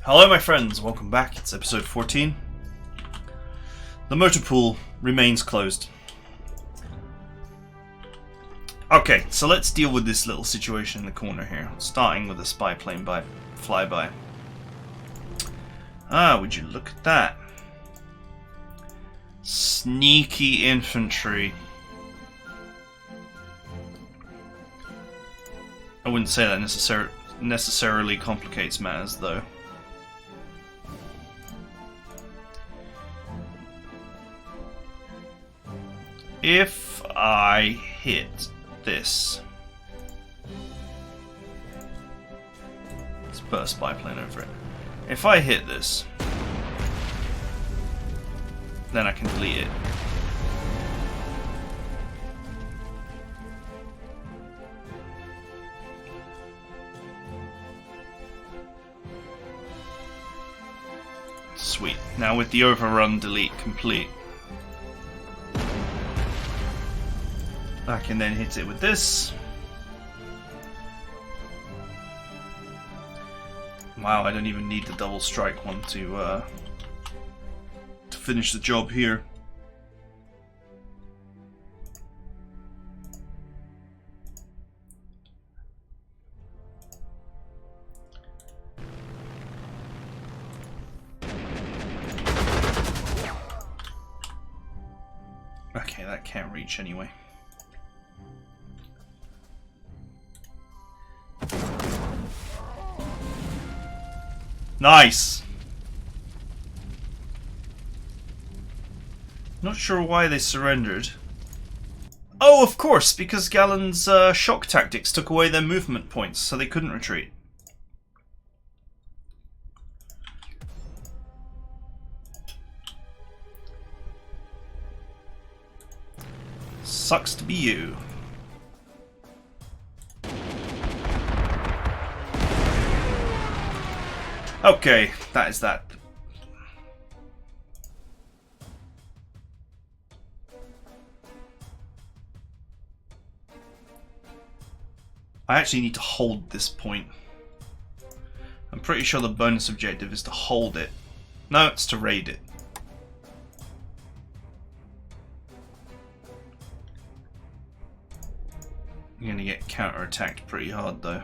Hello my friends, welcome back. It's episode 14. The motor pool remains closed. Okay, so let's deal with this little situation in the corner here, starting with a spy plane flyby. Ah, would you look at that? Sneaky infantry. I wouldn't say that necessarily complicates matters, though. If I hit this, let's put a spy plane over it. If I hit this, then I can delete it. Sweet. Now with the overrun delete complete, I can then hit it with this. Wow, I don't even need the double strike one to finish the job here. Okay, that can't reach anyway. Nice! Not sure why they surrendered. Oh, of course, because Gallon's shock tactics took away their movement points, so they couldn't retreat. Sucks to be you. Okay, that is that. I actually need to hold this point. I'm pretty sure the bonus objective is to hold it. No, it's to raid it. You're gonna get counter-attacked pretty hard though.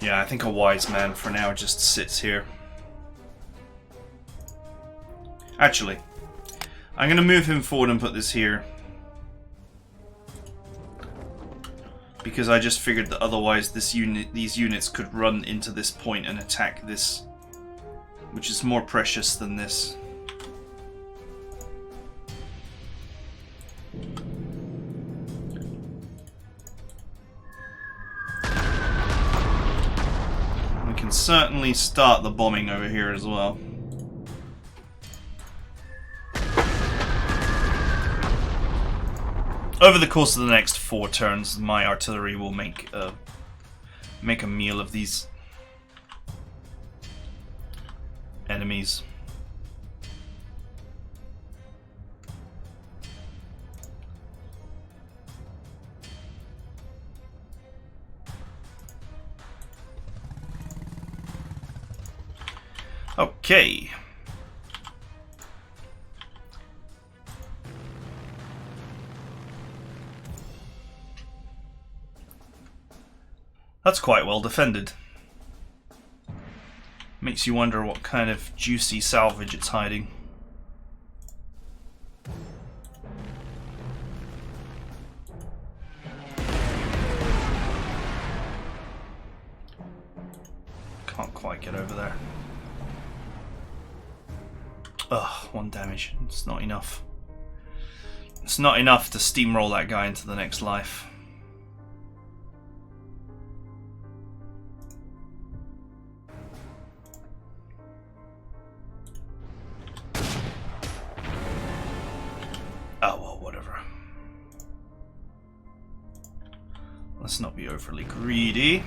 Yeah, I think a wise man for now just sits here. Actually, I'm going to move him forward and put this here. Because I just figured that otherwise these units could run into this point and attack this, which is more precious than this. Can certainly start the bombing over here as well. Over the course of the next 4 turns, my artillery will make a meal of these enemies. Okay. That's quite well defended. Makes you wonder what kind of juicy salvage it's hiding. Can't quite get over there. Ugh, 1 damage. It's not enough. It's not enough to steamroll that guy into the next life. Oh well, whatever. Let's not be overly greedy.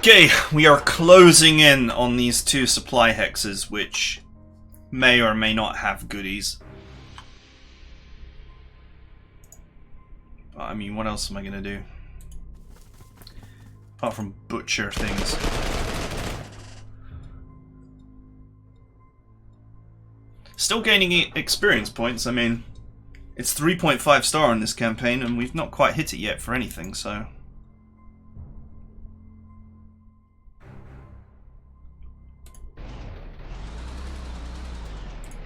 Okay, we are closing in on these 2 supply hexes, which may or may not have goodies. I mean, what else am I going to do? Apart from butcher things. Still gaining experience points. I mean, it's 3.5 star on this campaign, and we've not quite hit it yet for anything, so...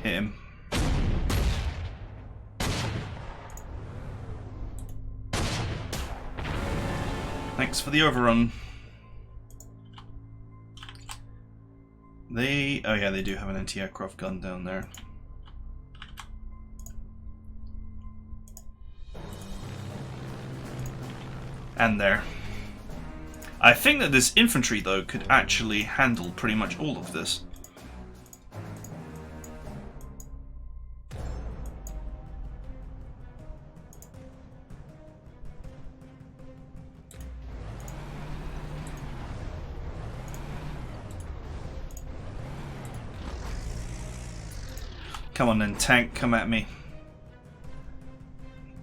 Hit him. Thanks for the overrun. Oh yeah, they do have an anti-aircraft gun down there. And there. I think that this infantry, though, could actually handle pretty much all of this. Come on then, tank, come at me.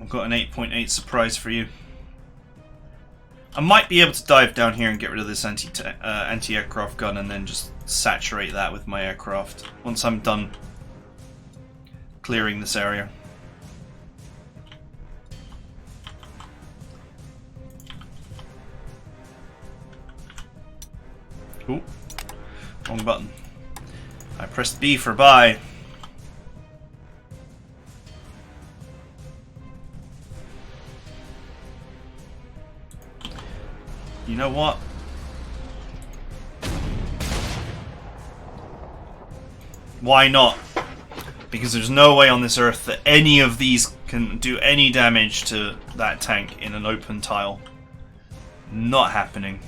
I've got an 8.8 surprise for you. I might be able to dive down here and get rid of this anti-aircraft gun and then just saturate that with my aircraft once I'm done clearing this area. Ooh, wrong button. I pressed B for buy. You know what? Why not? Because there's no way on this earth that any of these can do any damage to that tank in an open tile. Not happening.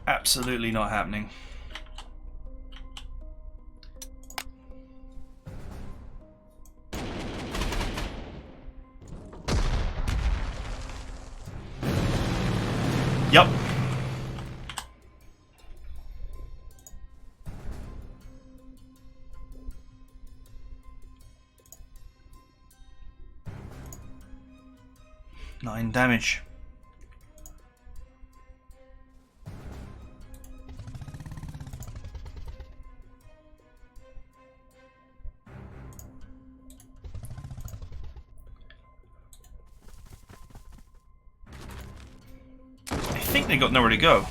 Absolutely not happening. Yep. Nine damage. I think they got nowhere to go.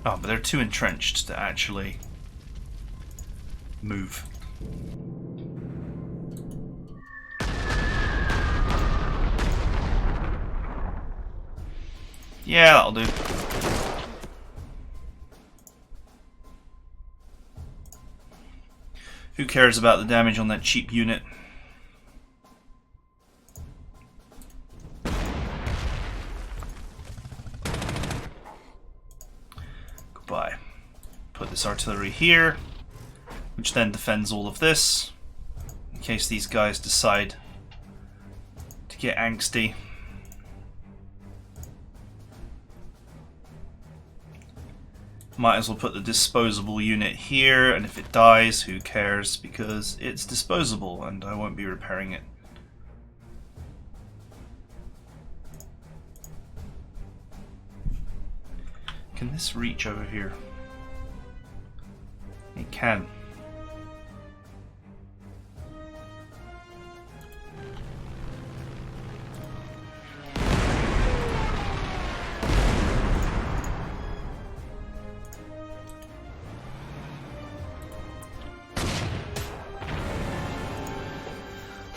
Oh, but they're too entrenched to actually move. Yeah, that'll do. Who cares about the damage on that cheap unit? Goodbye. Put this artillery here, which then defends all of this, in case these guys decide to get angsty. Might as well put the disposable unit here, and if it dies, who cares, because it's disposable and I won't be repairing it. Can this reach over here? It can.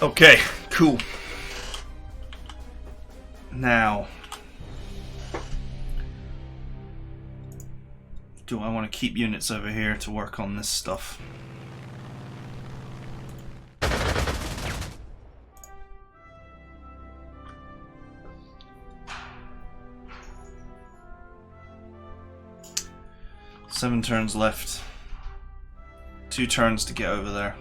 Okay, cool. Now, do I want to keep units over here to work on this stuff? 7 turns left. 2 turns to get over there.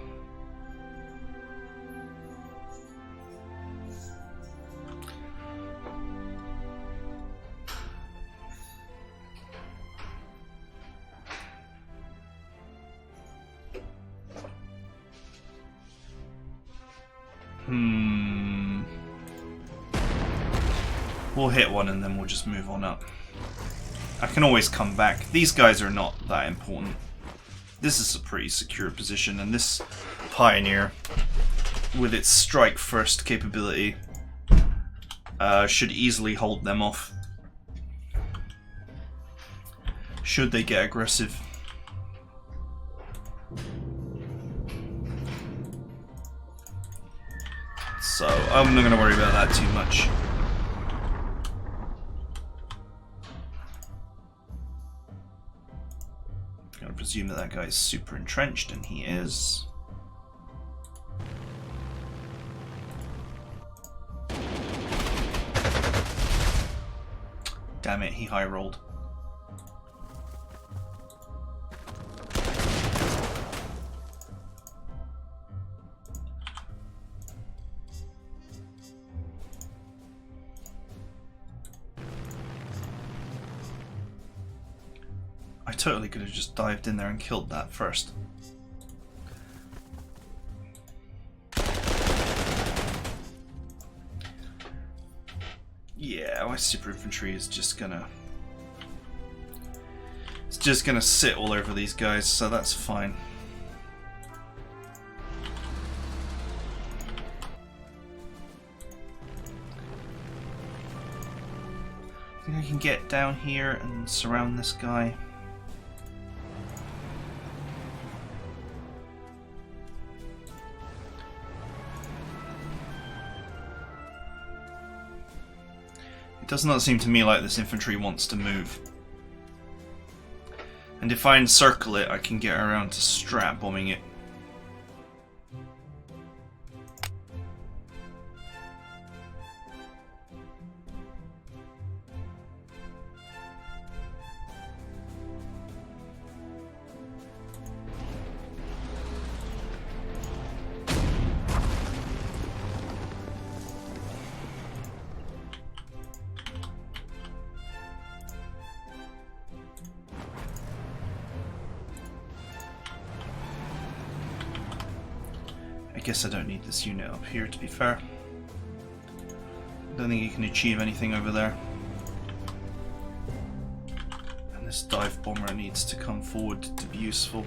We'll hit one and then we'll just move on up. I can always come back. These guys are not that important. This is a pretty secure position, and this Pioneer, with its strike first capability, should easily hold them off. Should they get aggressive. So I'm not going to worry about that too much. I'm going to presume that that guy is super entrenched, and he is. Damn it, he high rolled. I totally could have just dived in there and killed that first. Yeah, my super infantry is just gonna... It's just gonna sit all over these guys, so that's fine. I think I can get down here and surround this guy. It does not seem to me like this infantry wants to move. And if I encircle it, I can get around to strat bombing it. I guess I don't need this unit up here, to be fair. I don't think you can achieve anything over there. And this dive bomber needs to come forward to be useful.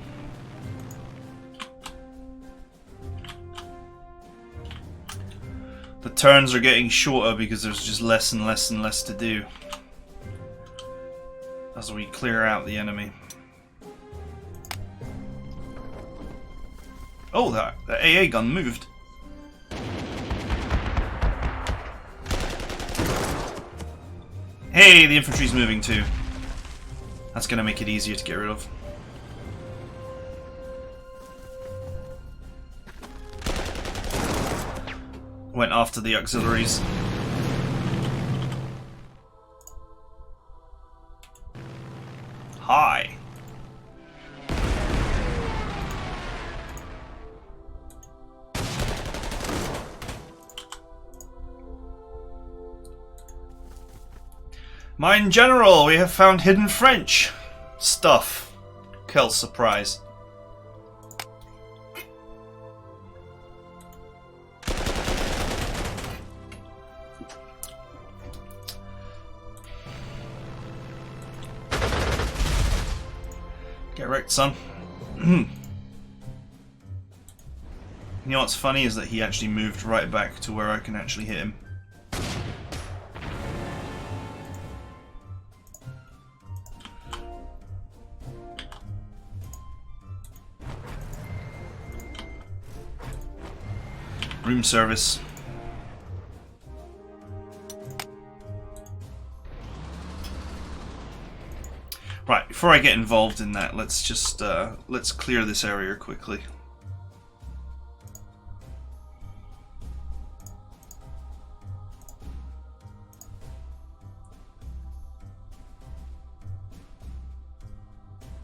The turns are getting shorter because there's just less and less and less to do as we clear out the enemy. Oh, the AA gun moved. Hey, the infantry's moving too. That's going to make it easier to get rid of. Went after the auxiliaries. Hi. Mine General, we have found hidden French stuff. Quelle surprise. Get wrecked, son. You know what's funny is that he actually moved right back to where I can actually hit him. Room service. Right, before I get involved in that, let's just let's clear this area quickly.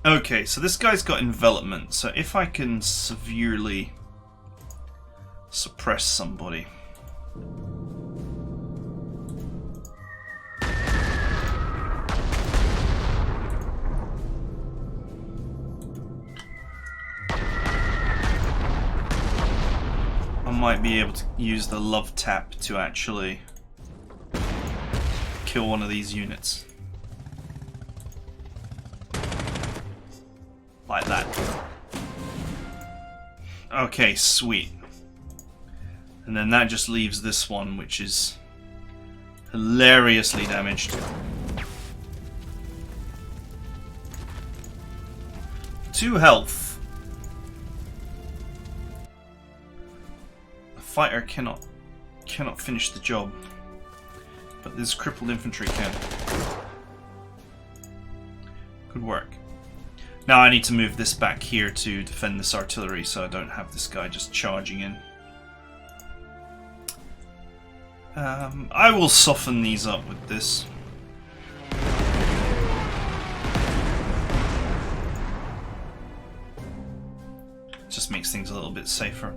Okay, so this guy's got envelopment, so if I can severely suppress somebody. I might be able to use the love tap to actually kill one of these units. Like that. Okay, sweet. And then that just leaves this one, which is hilariously damaged. 2 health. A fighter cannot finish the job, but this crippled infantry can. Good work. Now I need to move this back here to defend this artillery so I don't have this guy just charging in. I will soften these up with this. Just makes things a little bit safer.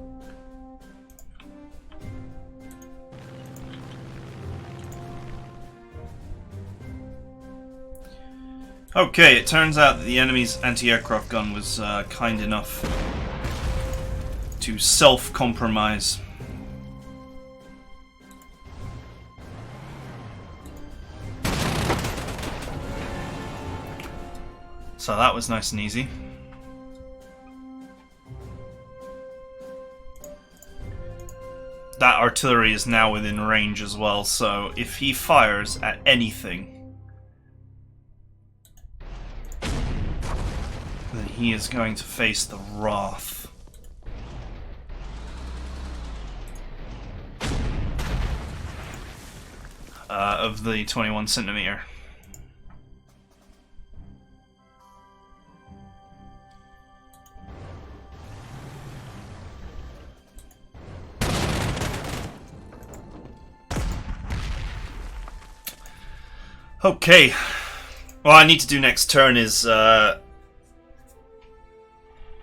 Okay, it turns out that the enemy's anti-aircraft gun was kind enough to self-compromise. So that was nice and easy. That artillery is now within range as well, so if he fires at anything, then he is going to face the wrath of the 21 centimeter. Okay, what I need to do next turn is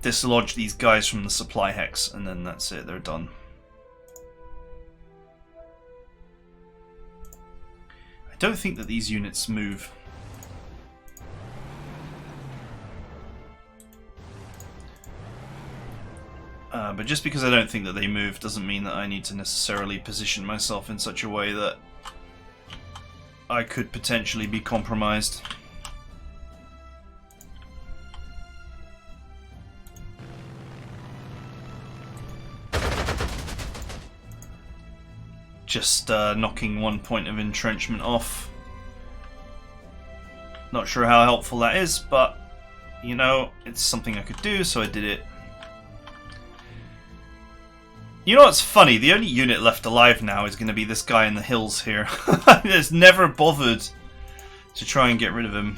dislodge these guys from the supply hex, and then that's it, they're done. I don't think that these units move. But just because I don't think that they move doesn't mean that I need to necessarily position myself in such a way that I could potentially be compromised. Just knocking 1 point of entrenchment off. Not sure how helpful that is, but you know, it's something I could do, so I did it. You know what's funny? The only unit left alive now is going to be this guy in the hills here. It's never bothered to try and get rid of him.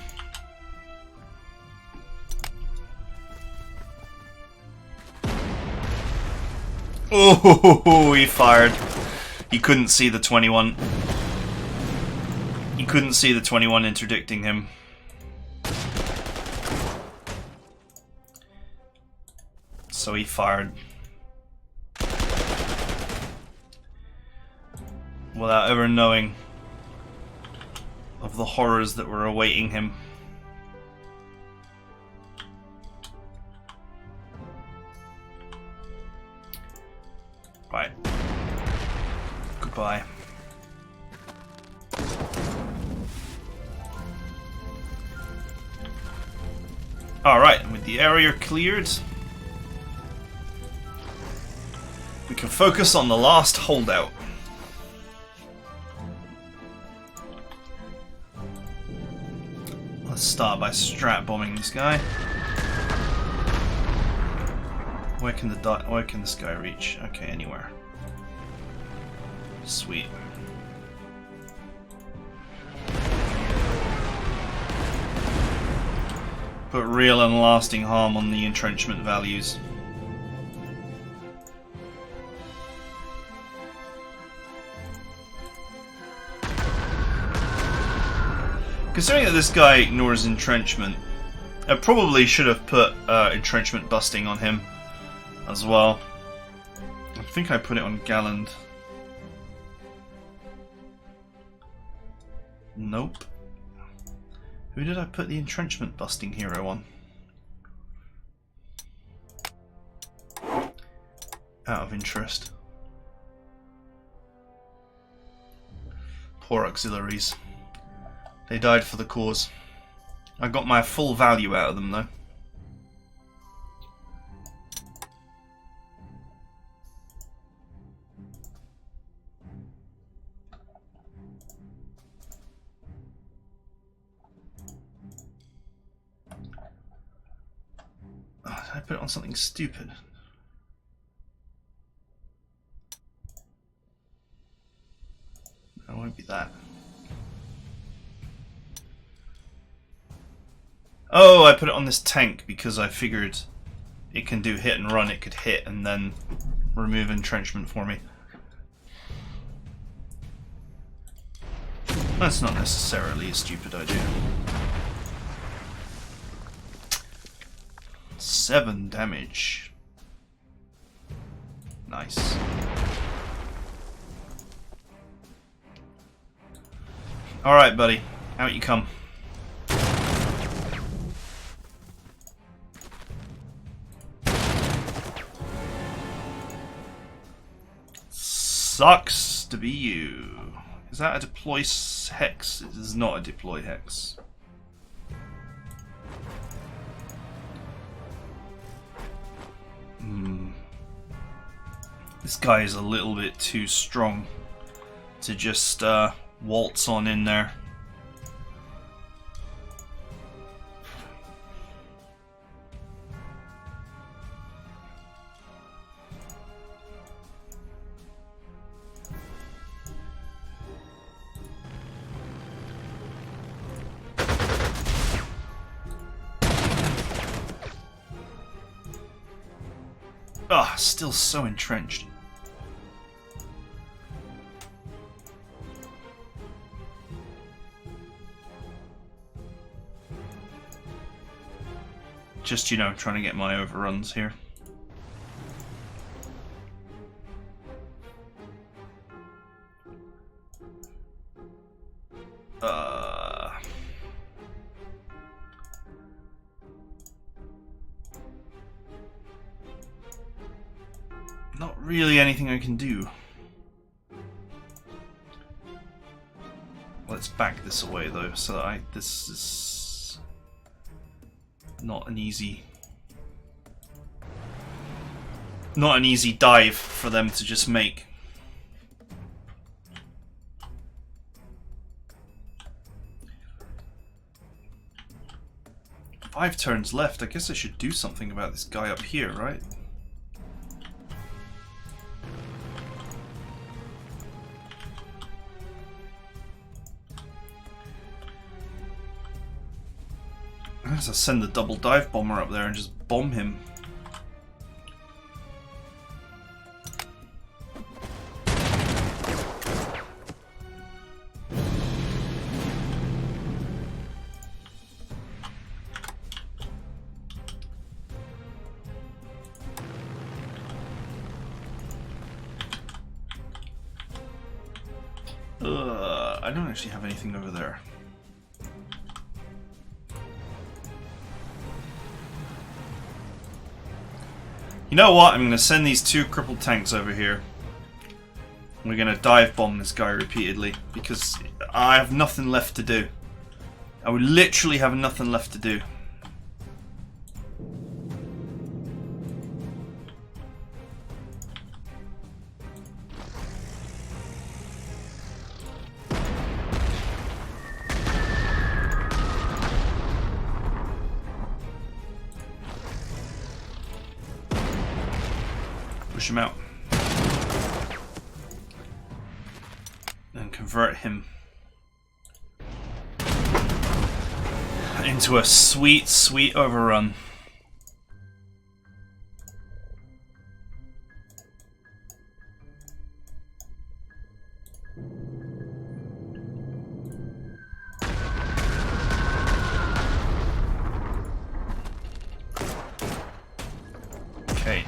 Oh, he fired. He couldn't see the 21. He couldn't see the 21 interdicting him. So he fired. Without ever knowing of the horrors that were awaiting him. Right. Goodbye. Alright, and with the area cleared, we can focus on the last holdout. Let's start by strat bombing this guy. Where can this guy reach? Okay, anywhere. Sweet. Put real and lasting harm on the entrenchment values. Considering that this guy ignores entrenchment, I probably should have put entrenchment busting on him as well. I think I put it on Galland. Nope. Who did I put the entrenchment busting hero on? Out of interest. Poor auxiliaries. They died for the cause. I got my full value out of them though. Oh, did I put it on something stupid? It won't be that. Oh, I put it on this tank because I figured it can do hit and run. It could hit and then remove entrenchment for me. That's not necessarily a stupid idea. 7 damage. Nice. Alright, buddy. Out you come. Sucks to be you. Is that a deploy hex? It is not a deploy hex. This guy is a little bit too strong to just waltz on in there. Ah, still so entrenched. Just, you know, trying to get my overruns here. Not really anything I can do. Let's back this away though, so that this is not an easy dive for them to just make. Five turns left. I guess I should do something about this guy up here, right? I guess I'll send the double dive bomber up there and just bomb him. I don't actually have anything over there. You know what? I'm going to send these 2 crippled tanks over here. We're going to dive bomb this guy repeatedly because I have nothing left to do. I would literally have nothing left to do. Push him out and convert him into a sweet, sweet overrun.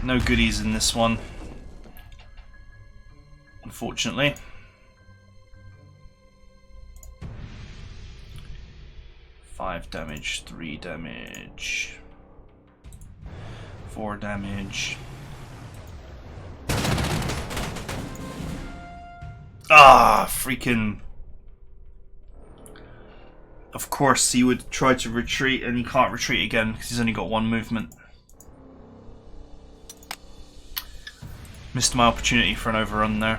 No goodies in this one, unfortunately. Five damage, 3 damage, 4 damage. Ah, freaking. Of course, he would try to retreat, and he can't retreat again because he's only got 1 movement. Missed my opportunity for an overrun there.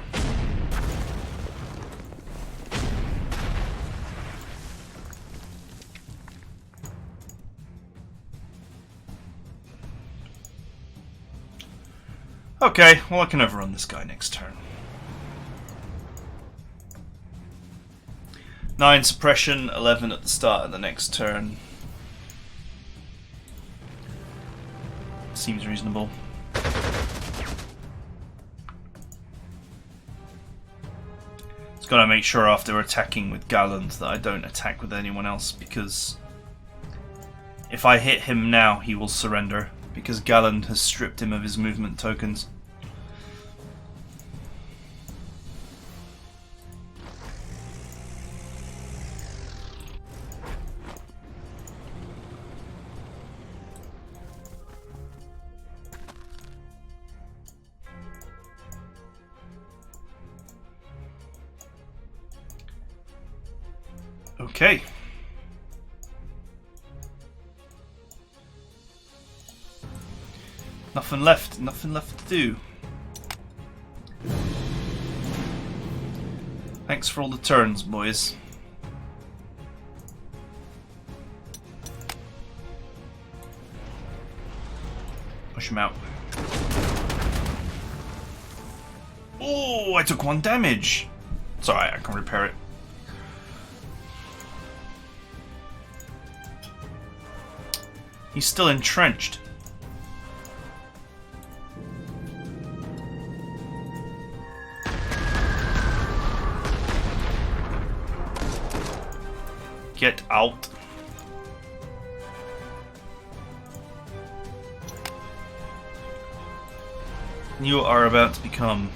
Okay, well I can overrun this guy next turn. 9 suppression, 11 at the start of the next turn. Seems reasonable. Just gotta make sure after attacking with Galland that I don't attack with anyone else, because if I hit him now he will surrender, because Galland has stripped him of his movement tokens. Okay. Nothing left to do. Thanks for all the turns, boys. Push him out. Oh, I took 1 damage. It's alright, I can repair it. He's still entrenched. Get out. You are about to become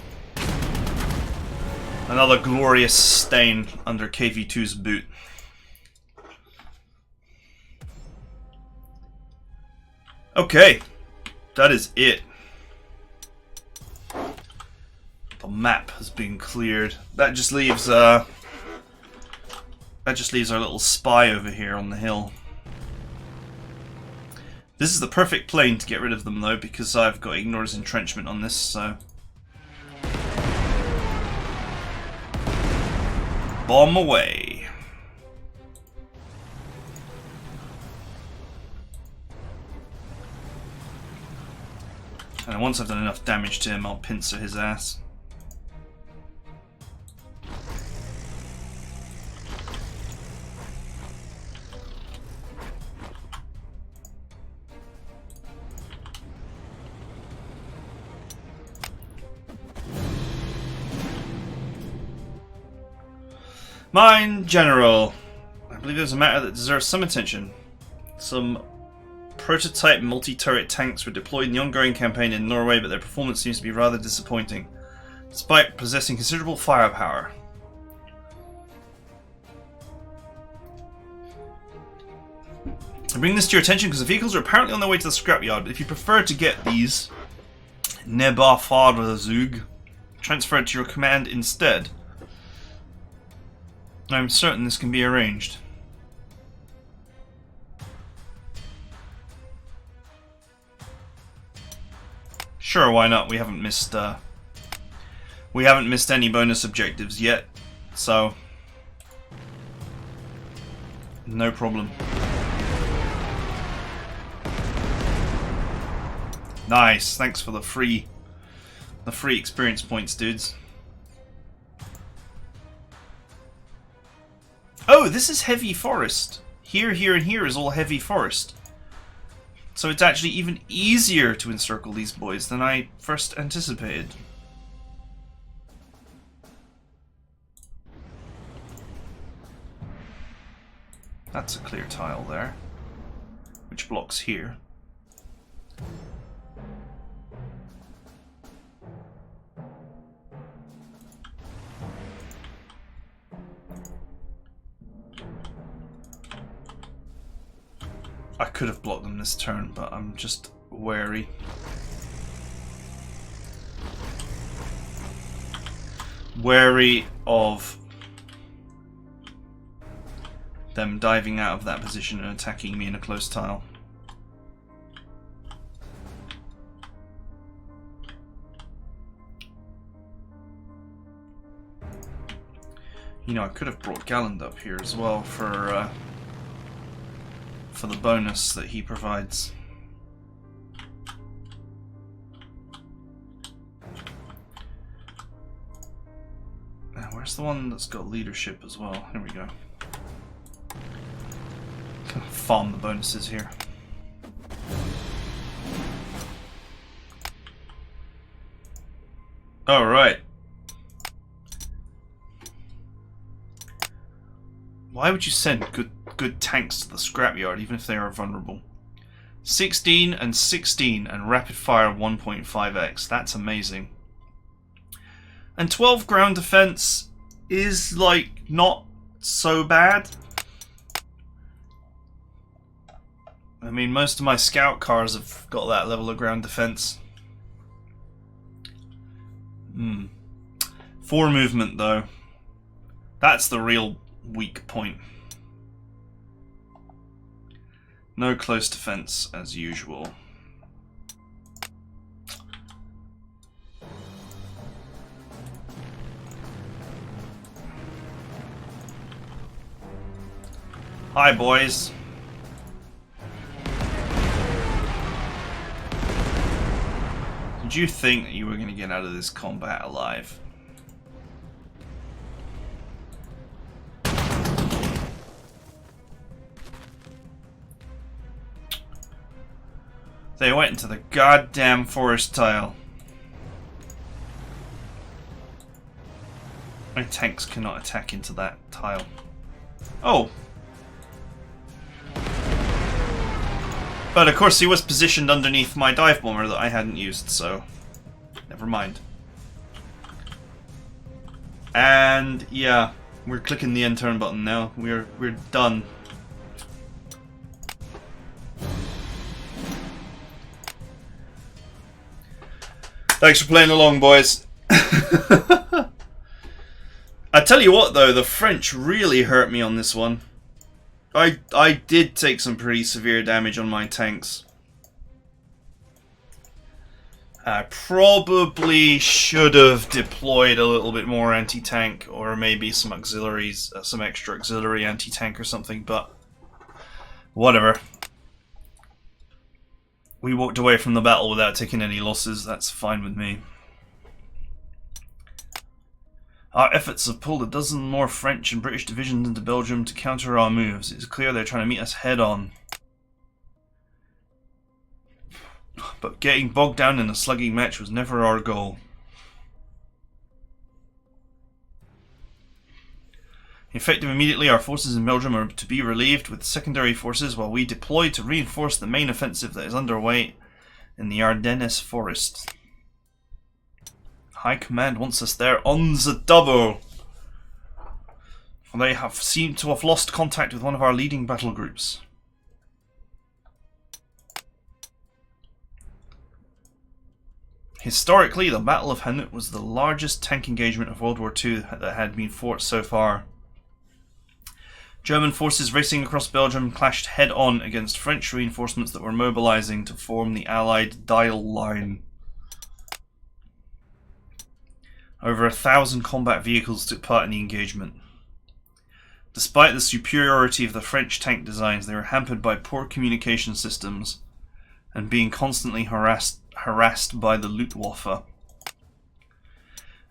another glorious stain under KV2's boot. Okay, that is it. The map has been cleared. That just leaves our little spy over here on the hill. This is the perfect plane to get rid of them though, because I've got Ignor's entrenchment on this, so bomb away. And once I've done enough damage to him, I'll pincer his ass. Mine General. I believe there's a matter that deserves some attention. Some prototype multi-turret tanks were deployed in the ongoing campaign in Norway, but their performance seems to be rather disappointing, despite possessing considerable firepower. I bring this to your attention because the vehicles are apparently on their way to the scrapyard. If you prefer to get these Nebarfarzug transferred to your command instead, I'm certain this can be arranged. Sure, why not? We haven't missed any bonus objectives yet, so no problem. Nice, thanks for the free experience points, dudes. Oh, this is heavy forest. Here, here, and here is all heavy forest. So it's actually even easier to encircle these boys than I first anticipated. That's a clear tile there, which blocks here. I could have blocked them this turn, but I'm just wary. Wary of them diving out of that position and attacking me in a close tile. You know, I could have brought Galland up here as well for the bonus that he provides. Now, where's the one that's got leadership as well? Here we go. Farm the bonuses here. All right. Why would you send good tanks to the scrapyard even if they are vulnerable? 16 and 16 and rapid fire 1.5x. That's amazing. And 12 ground defense is like not so bad. I mean, most of my scout cars have got that level of ground defense. 4 movement though. That's the real weak point. No close defense as usual. Hi boys. Did you think that you were going to get out of this combat alive? They went into the goddamn forest tile. My tanks cannot attack into that tile. Oh! But of course he was positioned underneath my dive bomber that I hadn't used, so never mind. And yeah, we're clicking the end turn button now. We're done. Thanks for playing along, boys. I tell you what though, the French really hurt me on this one. I did take some pretty severe damage on my tanks. I probably should have deployed a little bit more anti-tank, or maybe some auxiliaries, some extra auxiliary anti-tank or something, but whatever. We walked away from the battle without taking any losses, that's fine with me. Our efforts have pulled a dozen more French and British divisions into Belgium to counter our moves. It's clear they're trying to meet us head on. But getting bogged down in a slugging match was never our goal. Effective immediately, our forces in Belgium are to be relieved with secondary forces while we deploy to reinforce the main offensive that is underway in the Ardennes forest. High Command wants us there on the double. They have seemed to have lost contact with one of our leading battle groups. Historically, the Battle of Hannut was the largest tank engagement of World War II that had been fought so far. German forces racing across Belgium clashed head-on against French reinforcements that were mobilizing to form the Allied Dial Line. Over 1,000 combat vehicles took part in the engagement. Despite the superiority of the French tank designs, they were hampered by poor communication systems and being constantly harassed by the Luftwaffe.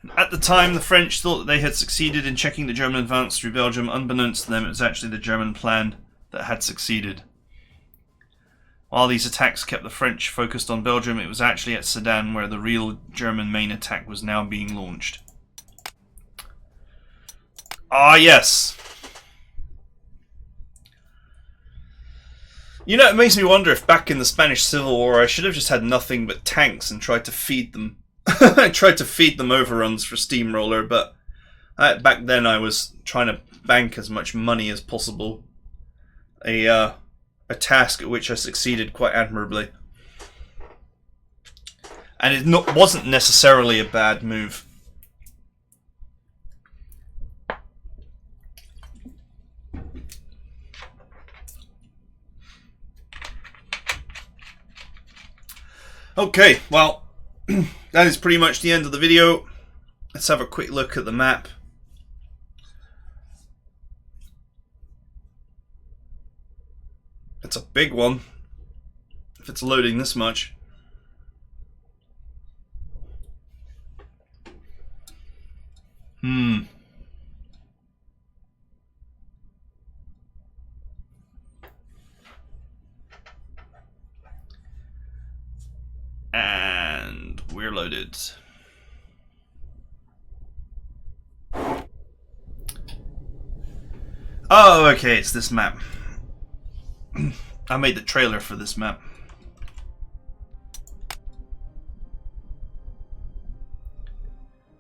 And at the time, the French thought that they had succeeded in checking the German advance through Belgium. Unbeknownst to them, it was actually the German plan that had succeeded. While these attacks kept the French focused on Belgium, it was actually at Sedan where the real German main attack was now being launched. Ah, yes! You know, it makes me wonder if back in the Spanish Civil War I should have just had nothing but tanks and tried to feed them. I tried to feed them overruns for Steamroller, but back then I was trying to bank as much money as possible. A a task at which I succeeded quite admirably. And it wasn't necessarily a bad move. Okay, well, that is pretty much the end of the video. Let's have a quick look at the map. It's a big one, if it's loading this much. And we're loaded. Oh, okay, it's this map. I made the trailer for this map.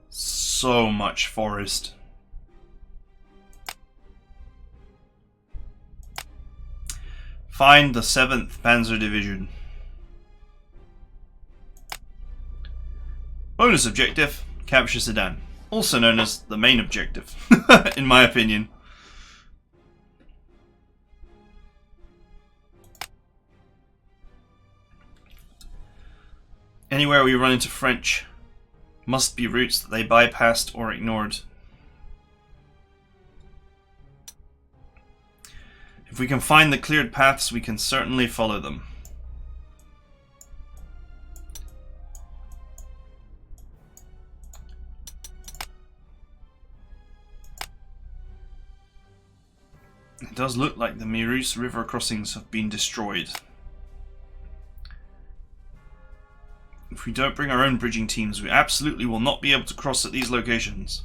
So much forest. Find the 7th Panzer Division. Bonus objective, capture Sedan. Also known as the main objective, in my opinion. Anywhere we run into French must be routes that they bypassed or ignored. If we can find the cleared paths, we can certainly follow them. It does look like the Meuse river crossings have been destroyed. If we don't bring our own bridging teams, we absolutely will not be able to cross at these locations.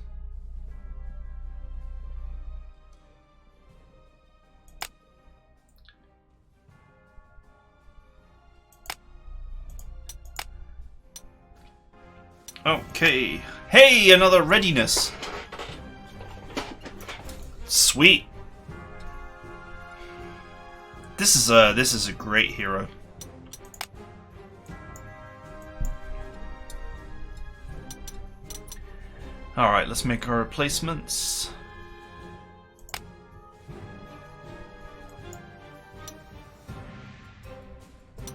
Okay. Hey, another readiness. Sweet. This is a great hero. Alright, let's make our replacements.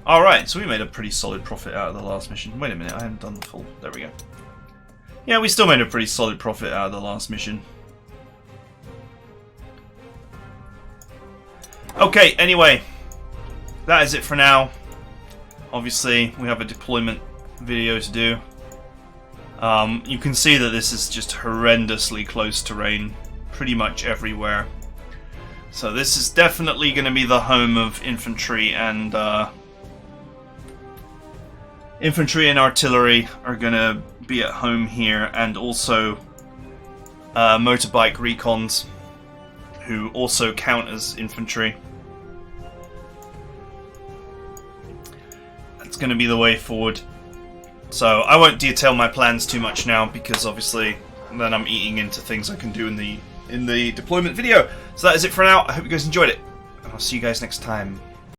Alright, so we made a pretty solid profit out of the last mission. Wait a minute, I haven't done the full... There we go. Yeah, we still made a pretty solid profit out of the last mission. Okay, anyway. That is it for now. Obviously, we have a deployment video to do. You can see that this is just horrendously close terrain, pretty much everywhere. So this is definitely going to be the home of infantry and artillery are going to be at home here, and also motorbike recons, who also count as infantry. That's going to be the way forward. So I won't detail my plans too much now, because obviously then I'm eating into things I can do in the deployment video. So that is it for now. I hope you guys enjoyed it, and I'll see you guys next time.